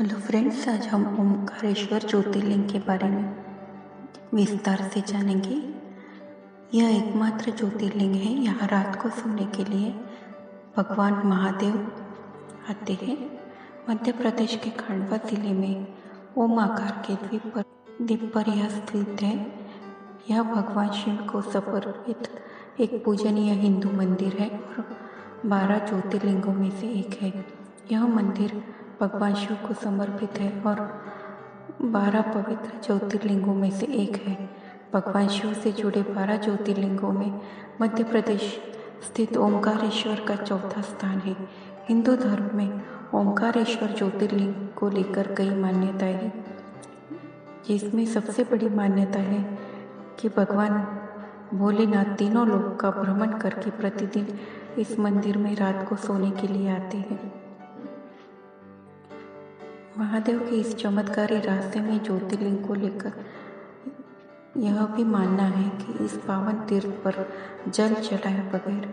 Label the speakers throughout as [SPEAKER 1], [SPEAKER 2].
[SPEAKER 1] Hello friends, आज हम ओमकारेश्वर ज्योतिर्लिंग के बारे में विस्तार से जानेंगे। यह एकमात्र ज्योतिर्लिंग है। यहाँ रात को सोने के लिए भगवान महादेव आते हैं। मध्य प्रदेश के खंडवा जिले में ओम आकार के द्वीप पर यह स्थित है। यह भगवान शिव को समर्पित एक पूजनीय हिंदू मंदिर है और 12 ज्योतिर्लिंगों में से एक है। यह मंदिर भगवान शिव को समर्पित है और 12 पवित्र ज्योतिर्लिंगों में से एक है। भगवान शिव से जुड़े 12 ज्योतिर्लिंगों में मध्य प्रदेश स्थित ओमकारेश्वर का चौथा स्थान है। हिंदू धर्म में ओमकारेश्वर ज्योतिर्लिंग को लेकर कई मान्यताएं हैं, जिसमें सबसे बड़ी मान्यता है कि भगवान भोलेनाथ तीनों लोक का भ्रमण करके प्रतिदिन इस मंदिर में रात को सोने के लिए आते हैं। महादेव के इस चमत्कारी रास्ते में ज्योतिर्लिंग को लेकर यह भी मानना है कि इस पावन तीर्थ पर जल चढ़ाए बगैर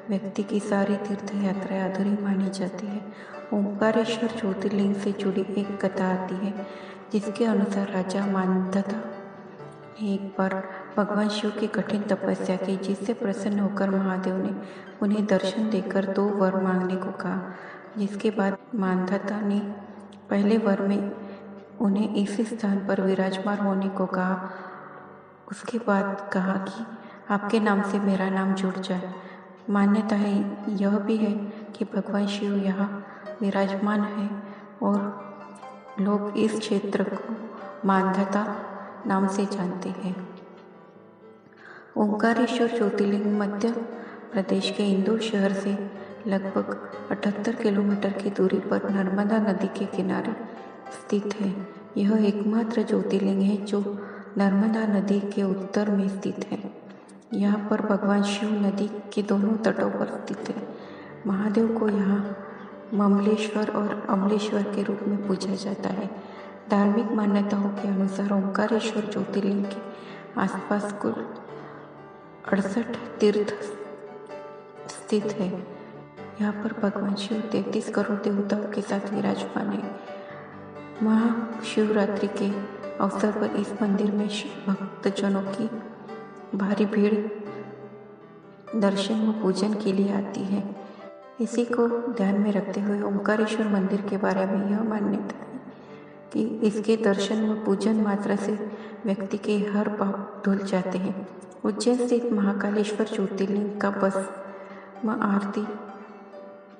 [SPEAKER 1] व्यक्ति की सारी तीर्थ यात्राएं अधूरी मानी जाती है। ओमकारेश्वर ज्योतिर्लिंग से जुड़ी एक कथा आती है, जिसके अनुसार राजा मानधता ने एक बार भगवान शिव की कठिन तपस्या की, जिससे प्रसन्न होकर महादेव ने उन्हें दर्शन देकर 2 वर मांगने को कहा। जिसके बाद मानधता ने पहले वर में उन्हें इसी स्थान पर विराजमान होने को कहा। उसके बाद कहा कि आपके नाम से मेरा नाम जुड़ जाए। मान्यता है यह भी है कि भगवान शिव यहाँ विराजमान है और लोग इस क्षेत्र को मानधता नाम से जानते हैं। ओमकारेश्वर ज्योतिर्लिंग मध्य प्रदेश के इंदौर शहर से लगभग 78 किलोमीटर की दूरी पर नर्मदा नदी के किनारे स्थित है। यह एकमात्र ज्योतिर्लिंग है जो नर्मदा नदी के उत्तर में स्थित है। यहाँ पर भगवान शिव नदी के दोनों तटों पर स्थित है। महादेव को यहाँ ममलेश्वर और अमलेश्वर के रूप में पूजा जाता है। धार्मिक मान्यताओं के अनुसार ओमकारेश्वर ज्योतिर्लिंग के आसपास कुल 68 तीर्थ स्थित है। यहाँ पर भगवान शिव 33 करोड़ देवताओं के साथ विराजमान है। महाशिवरात्रि के अवसर पर इस मंदिर में भक्तजनों की भारी भीड़ दर्शन व पूजन के लिए आती है। इसी को ध्यान में रखते हुए ओमकारेश्वर मंदिर के बारे में यह मान्यता है कि इसके दर्शन व पूजन मात्र से व्यक्ति के हर पाप धुल जाते हैं। उज्जैन स्थित महाकालेश्वर ज्योतिर्लिंग का भस्म आरती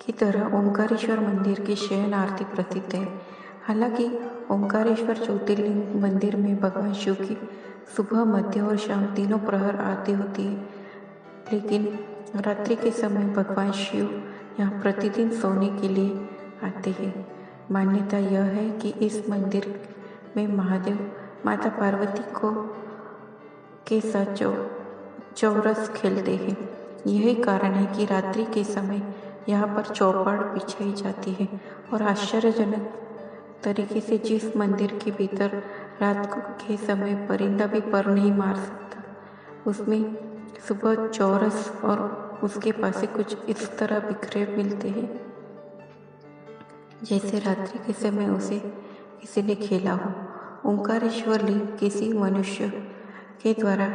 [SPEAKER 1] की तरह ओमकारेश्वर मंदिर की शयन आरती प्रसिद्ध है। हालांकि ओमकारेश्वर ज्योतिर्लिंग मंदिर में भगवान शिव की सुबह, मध्य और शाम तीनों प्रहर आरती होती है, लेकिन रात्रि के समय भगवान शिव यहाँ प्रतिदिन सोने के लिए आते हैं। मान्यता यह है कि इस मंदिर में महादेव माता पार्वती के साथ चौरस खेलते हैं। यही कारण है कि रात्रि के समय यहाँ पर चौपाड़ बिछाई जाती है और आश्चर्यजनक तरीके से जिस मंदिर के भीतर रात के समय परिंदा भी पर नहीं मार सकता, उसमें सुबह चौरस और उसके पासे कुछ इस तरह बिखरे मिलते हैं जैसे रात्रि के समय उसे किसी ने खेला हो। ओमकारेश्वर लिंग किसी मनुष्य के द्वारा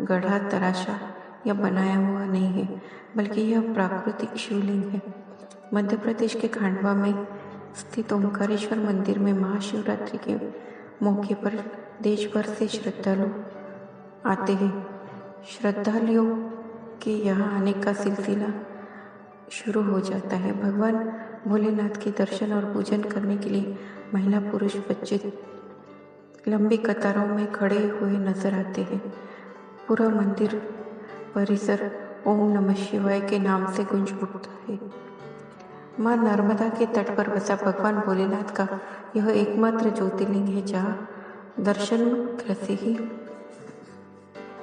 [SPEAKER 1] गढ़ा, तराशा या बनाया हुआ नहीं है, बल्कि यह प्राकृतिक शिवलिंग है। मध्य प्रदेश के खंडवा में स्थित ओमकारेश्वर मंदिर में महाशिवरात्रि के मौके पर देश भर से श्रद्धालु आते हैं। श्रद्धालुओं के यहाँ आने का सिलसिला शुरू हो जाता है। भगवान भोलेनाथ के दर्शन और पूजन करने के लिए महिला, पुरुष, बच्चे लंबी कतारों में खड़े हुए नजर आते हैं। पूरा मंदिर परिसर ओम नमः शिवाय के नाम से गूंज उठता है। मां नर्मदा के तट पर बसा भगवान भोलेनाथ का यह एकमात्र ज्योतिर्लिंग है जहाँ दर्शन मात्र से ही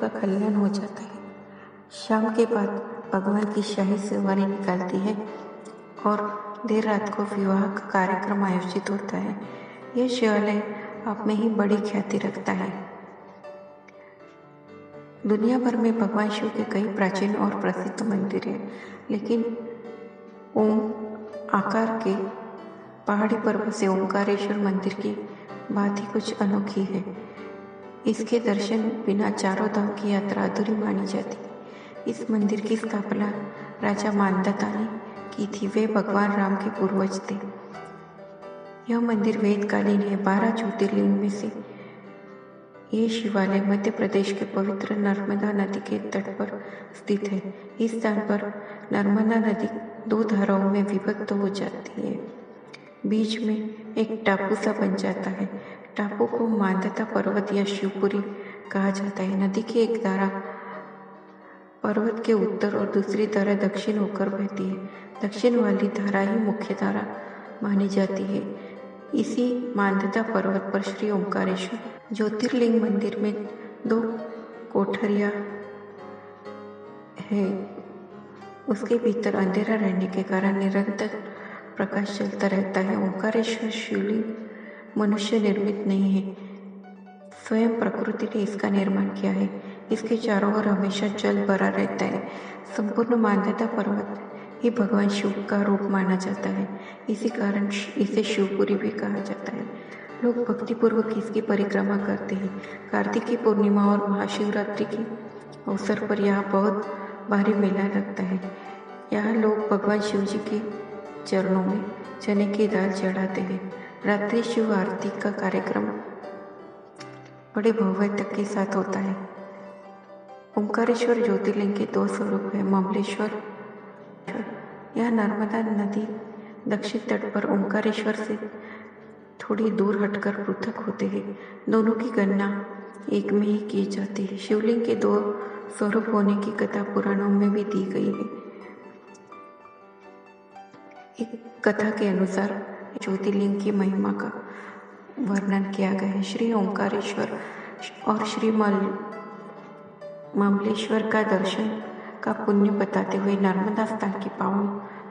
[SPEAKER 1] का कल्याण हो जाता है। शाम के बाद भगवान की शाही सवारी निकलती है और देर रात को विवाह का कार्यक्रम आयोजित होता है। यह शिवालय आप में ही बड़ी ख्याति रखता है। दुनिया भर में भगवान शिव के कई प्राचीन और प्रसिद्ध मंदिर हैं, लेकिन ओम आकार के पहाड़ी पर्वत से ओंकारेश्वर मंदिर की बात ही कुछ अनोखी है। इसके दर्शन बिना चारों धाम की यात्रा अधूरी मानी जाती। इस मंदिर की स्थापना राजा मांधाता ने की थी। वे भगवान राम के पूर्वज थे। यह मंदिर वेदकालीन है। 12 ज्योतिर्लिंग में से ये शिवालय मध्य प्रदेश के पवित्र नर्मदा नदी के तट पर स्थित है। इस स्थान पर नर्मदा नदी 2 धाराओं में विभक्त हो जाती है। बीच में एक टापू सा बन जाता है। टापू को मांधाता पर्वत या शिवपुरी कहा जाता है। नदी की एक धारा पर्वत के उत्तर और दूसरी धारा दक्षिण होकर बहती है। दक्षिण वाली धारा ही मुख्य धारा मानी जाती है। इसी मांधाता पर्वत पर श्री ओंकारेश्वर ज्योतिर्लिंग मंदिर में 2 कोठरियाँ है। उसके भीतर अंधेरा रहने के कारण निरंतर प्रकाश चलता रहता है। ओंकारेश्वर शिवलिंग मनुष्य निर्मित नहीं है, स्वयं प्रकृति ने इसका निर्माण किया है। इसके चारों ओर हमेशा जल भरा रहता है। संपूर्ण मांधाता पर्वत ही भगवान शिव का रूप माना जाता है। इसी कारण इसे शिवपुरी भी कहा जाता है। लोग भक्तिपूर्वक इसकी परिक्रमा करते हैं। कार्तिक की पूर्णिमा और महाशिवरात्रि के अवसर पर यहाँ बहुत भारी मेला लगता है। यहाँ लोग भगवान शिव जी के चरणों में चने की दाल चढ़ाते हैं। रात्रि शिव आरती का कार्यक्रम बड़े भव्यता के साथ होता है। ओंकारेश्वर ज्योतिर्लिंग के 2 स्वरूप है। ममलेश्वर, यह नर्मदा नदी दक्षिण तट पर ओंकारेश्वर से थोड़ी दूर हटकर पृथक होते हैं। दोनों की गणना एक में ही की जाती है। शिवलिंग के 2 स्वरूप होने की कथा पुराणों में भी दी गई है। एक कथा के अनुसार ज्योतिर्लिंग की महिमा का वर्णन किया गया है। श्री ओंकारेश्वर और श्री ममलेश्वर का दर्शन का पुण्य बताते हुए नर्मदा स्थान के पावन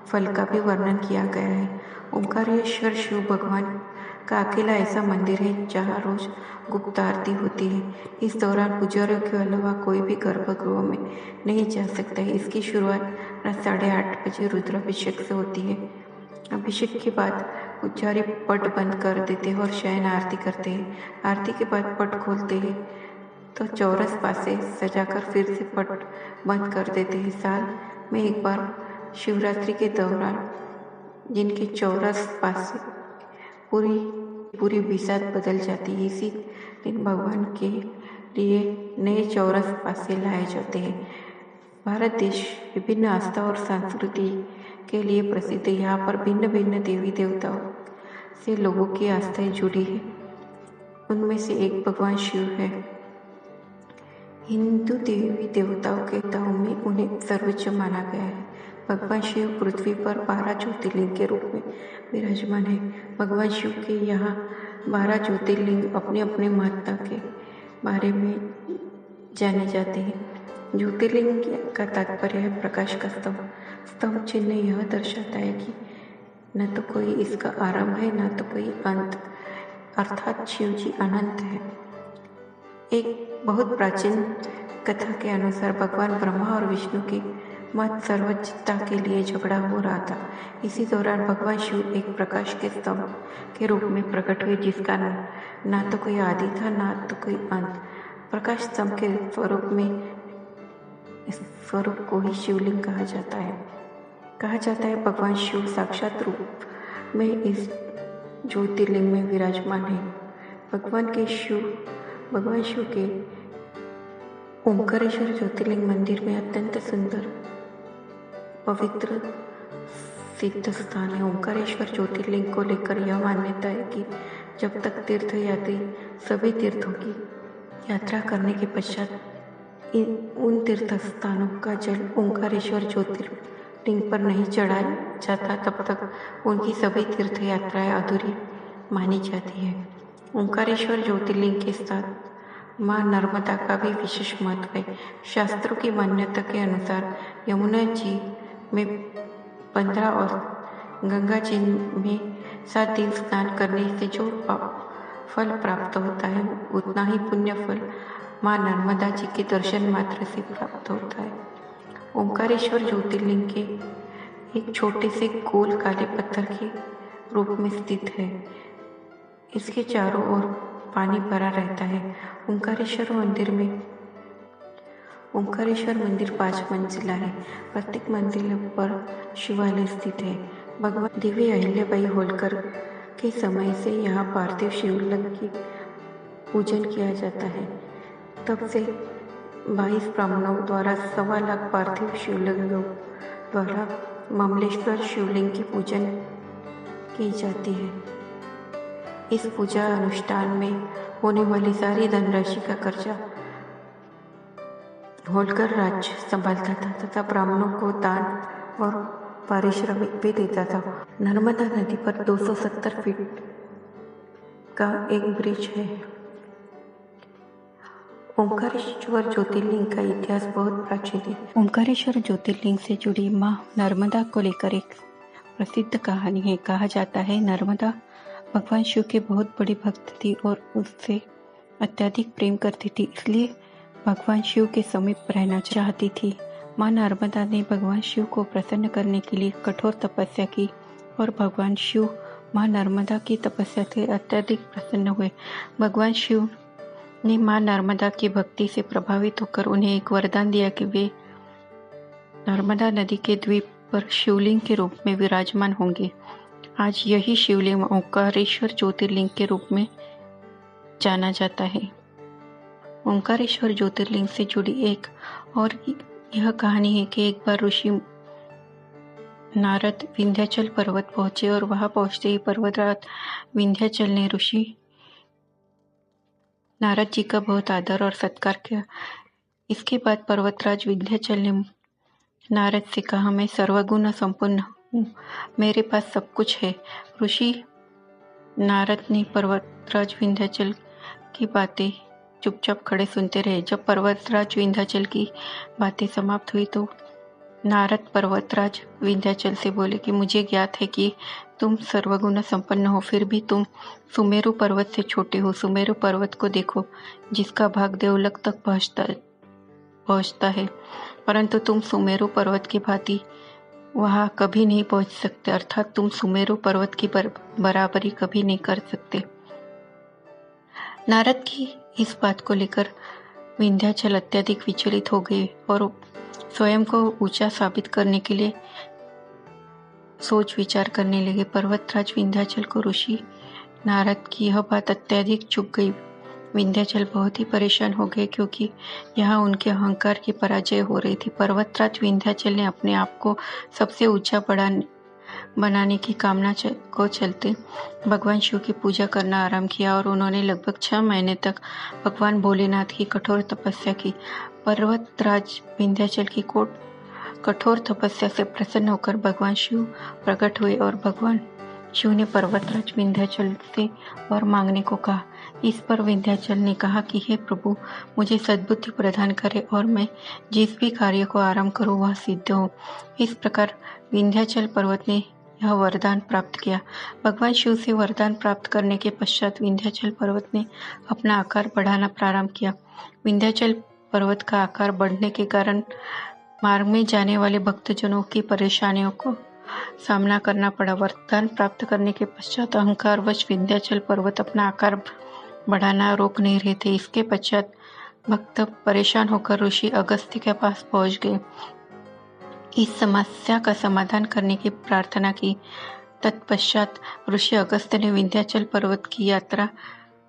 [SPEAKER 1] फल का भी वर्णन किया गया है। ओंकारेश्वर शिव भगवान का अकेला ऐसा मंदिर है जहाँ रोज गुप्त आरती होती है। इस दौरान पुजारियों के अलावा कोई भी गर्भगृह में नहीं जा सकता है। इसकी शुरुआत रात 8:30 बजे रुद्राभिषेक से होती है। अभिषेक के बाद पुजारी पट बंद कर देते हैं और शयन आरती करते हैं। आरती के बाद पट खोलते हैं तो चौरस पासे सजाकर फिर से पट बंद कर देते हैं। साल में एक बार शिवरात्रि के दौरान जिनके चौरस पासे पूरी बिसात बदल जाती है, इसी दिन भगवान के लिए नए चौरस पासे लाए जाते हैं। भारत देश विभिन्न आस्था और संस्कृति के लिए प्रसिद्ध है। यहाँ पर भिन्न भिन्न देवी देवताओं से लोगों की आस्थाएं जुड़ी है। उनमें से एक भगवान शिव है। हिंदू देवी देवताओं के देवताओं में उन्हें सर्वोच्च माना गया है। भगवान शिव पृथ्वी पर 12 ज्योतिर्लिंग के रूप में विराजमान है। भगवान शिव के यहाँ 12 ज्योतिर्लिंग अपने अपने महत्ता के बारे में जाने जाते हैं। ज्योतिर्लिंग का तात्पर्य है प्रकाश का स्तंभ। स्तंभ चिन्ह यह दर्शाता है कि न तो कोई इसका आरंभ है न तो कोई अंत, अर्थात शिव जी अनंत है। एक बहुत प्राचीन कथा के अनुसार भगवान ब्रह्मा और विष्णु के मत सर्वोच्चता के लिए झगड़ा हो रहा था। इसी दौरान भगवान शिव एक प्रकाश के स्तंभ के रूप में प्रकट हुए, जिसका ना तो कोई आदि था ना तो कोई अंत। प्रकाश स्तंभ के स्वरूप को ही शिवलिंग कहा जाता है। भगवान शिव साक्षात रूप में इस ज्योतिर्लिंग में विराजमान है। भगवान शिव के ओंकारेश्वर ज्योतिर्लिंग मंदिर में अत्यंत सुंदर पवित्र सिद्ध स्थान है। ओंकारेश्वर ज्योतिर्लिंग को लेकर यह मान्यता है कि जब तक तीर्थयात्री सभी तीर्थों की यात्रा करने के पश्चात उन तीर्थ स्थानों का जल ओंकारेश्वर ज्योतिर्लिंग पर नहीं चढ़ाया जाता, तब तक उनकी सभी तीर्थ यात्राएं अधूरी मानी जाती है। ओंकारेश्वर ज्योतिर्लिंग के साथ माँ नर्मदा का भी विशेष महत्व है। शास्त्रों की मान्यता के अनुसार यमुना जी में 15 और गंगा जी में 7 दिन स्नान करने से जो फल प्राप्त होता है, उतना ही पुण्य फल माँ नर्मदा जी के दर्शन मात्र से प्राप्त होता है। ओंकारेश्वर ज्योतिर्लिंग के एक छोटे से गोल काले पत्थर के रूप में स्थित है। इसके चारों ओर पानी भरा रहता है। ओंकारेश्वर मंदिर 5 मंजिला है। प्रत्येक मंजिल पर शिवालय स्थित है। भगवान देवी अहिल्याबाई होलकर के समय से यहाँ पार्थिव शिवलिंग की पूजन किया जाता है। तब से 22 ब्राह्मणों द्वारा 1.25 लाख पार्थिव शिवलिंगों द्वारा ममलेश्वर शिवलिंग की पूजन की जाती है। इस पूजा अनुष्ठान में होने वाली सारी धनराशि का खर्चा होलकर राज्य संभालता था तथा ब्राह्मणों को दान और पारिश्रमिक भी देता था। नर्मदा नदी पर 270 फीट का एक ब्रिज है। ओंकारेश्वर ज्योतिर्लिंग का इतिहास बहुत प्राचीन है। ओंकारेश्वर ज्योतिर्लिंग से जुड़ी मां नर्मदा को लेकर एक प्रसिद्ध कहानी है। कहा जाता है नर्मदा भगवान शिव के बहुत बड़ी भक्त थी और उससे अत्यधिक प्रेम करती थी, इसलिए भगवान शिव के समीप रहना चाहती थी। मां नर्मदा ने भगवान शिव को प्रसन्न करने के लिए कठोर तपस्या की और भगवान शिव मां नर्मदा की तपस्या से अत्यधिक प्रसन्न हुए। भगवान शिव ने मां नर्मदा की भक्ति से प्रभावित होकर उन्हें एक वरदान दिया कि वे नर्मदा नदी के द्वीप पर शिवलिंग के रूप में विराजमान होंगे। आज यही शिवलिंग ओंकारेश्वर ज्योतिर्लिंग के रूप में जाना जाता है। ओंकारेश्वर ज्योतिर्लिंग से जुड़ी एक और यह कहानी है कि एक बार ऋषि नारद विंध्याचल पर्वत पहुंचे और वहां पहुंचते ही पर्वतराज विंध्याचल ने ऋषि नारद जी का बहुत आदर और सत्कार किया। इसके बाद पर्वतराज विंध्याचल ने नारद से कहा, मैं सर्वगुण संपन्न हूँ, मेरे पास सब कुछ है। ऋषि नारद ने पर्वतराज विंध्याचल की बातें चुपचाप खड़े सुनते रहे। जब पर्वतराज विंध्याचल की बातें समाप्त हुई तो नारद पर्वतराज विंध्याचल से बोले कि मुझे ज्ञात है कि तुम सर्वगुण संपन्न हो, फिर भी तुम सुमेरु पर्वत से छोटे हो। सुमेरु पर्वत को देखो, जिसका भाग देवलोक तक पहुंचता है, परंतु तुम सुमेरु पर्वत की भांति वहां कभी नहीं पहुंच सकते, अर्थात तुम सुमेरु पर्वत की बराबरी कभी नहीं कर सकते। नारद की इस बात को लेकर विंध्याचल अत्यधिक विचलित हो गए और स्वयं को ऊंचा साबित करने के लिए सोच विचार करने लगे। पर्वतराज विंध्याचल को ऋषि नारद की यह बात अत्यधिक चुभ गई। विंध्याचल बहुत ही परेशान हो गए क्योंकि यहाँ उनके अहंकार की पराजय हो रही थी। पर्वतराज विंध्याचल ने अपने आप को सबसे ऊंचा बनाने की कामना को चलते भगवान शिव की पूजा करना आरंभ किया और उन्होंने लगभग 6 महीने तक भगवान भोलेनाथ की कठोर तपस्या की। पर्वतराज विंध्याचल की कठोर तपस्या से प्रसन्न होकर भगवान शिव प्रकट हुए और भगवान शिव ने पर्वतराज विंध्याचल से वर मांगने को कहा। इस पर विंध्याचल ने कहा कि हे प्रभु, मुझे सद्बुद्धि प्रदान करे और मैं जिस भी कार्य को आरंभ करूं वह सिद्ध हो। इस प्रकार विंध्याचल पर्वत ने यह वरदान प्राप्त किया। भगवान शिव से वरदान प्राप्त करने के पश्चात विंध्याचल पर्वत ने अपना आकार बढ़ाना प्रारंभ किया। विंध्याचल पर्वत का आकार बढ़ने के कारण मार्ग में जाने वाले भक्तजनों की परेशानियों को सामना करना पड़ा। वरदान प्राप्त करने के पश्चात अहंकारवश विंध्याचल पर्वत अपना आकार बढ़ाना रोक नहीं रहे थे। इसके पश्चात भक्त परेशान होकर ऋषि अगस्त्य के पास पहुंच गए। इस समस्या का समाधान करने की प्रार्थना की। तत्पश्चात ऋषि अगस्त्य ने विंध्याचल पर्वत की यात्रा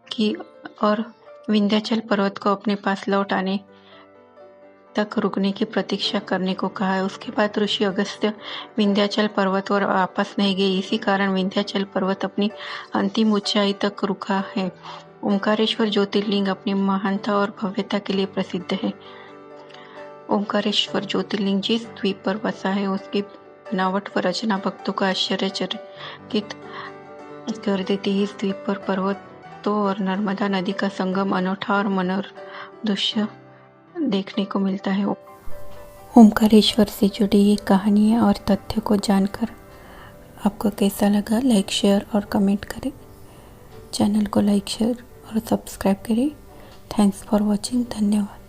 [SPEAKER 1] की और विंध्याचल पर्वत को अपने पास लौट आने तक रुकने की प्रतीक्षा करने को कहा। उसके बाद ऋषि अगस्त्य विंध्याचल पर्वत और वापस नहीं गए। इसी कारण विंध्याचल पर्वत अपनी अंतिम ऊंचाई तक रुका है। ओंकारेश्वर ज्योतिर्लिंग अपनी महानता और भव्यता के लिए प्रसिद्ध है। ओंकारेश्वर ज्योतिर्लिंग जिस द्वीप पर बसा है उसकी बनावट व रचना भक्तों का आश्चर्यचकित कर देती है। इस द्वीप पर पर्वतों और नर्मदा नदी का संगम अनूठा और मनोहर दृश्य देखने को मिलता है। ओंकारेश्वर से जुड़ी ये कहानियाँ और तथ्य को जानकर आपको कैसा लगा, लाइक, शेयर और कमेंट करें। चैनल को लाइक, शेयर और सब्सक्राइब करें। Thanks for watching. धन्यवाद।